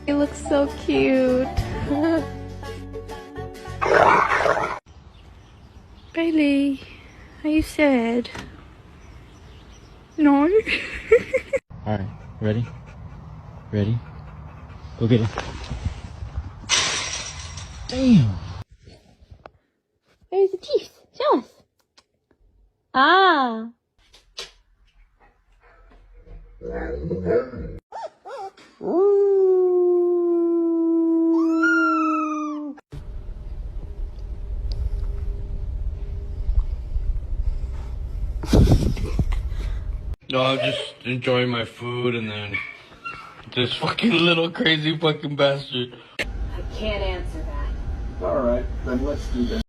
He looks so cute. Bailey, are you sad? No? Alright, ready? Ready? Go get it. Damn! There's the teeth. Show us. Ah. No, I'm just enjoying my food and then this fucking little crazy fucking bastard. I can't answer that. Alright, then let's do that.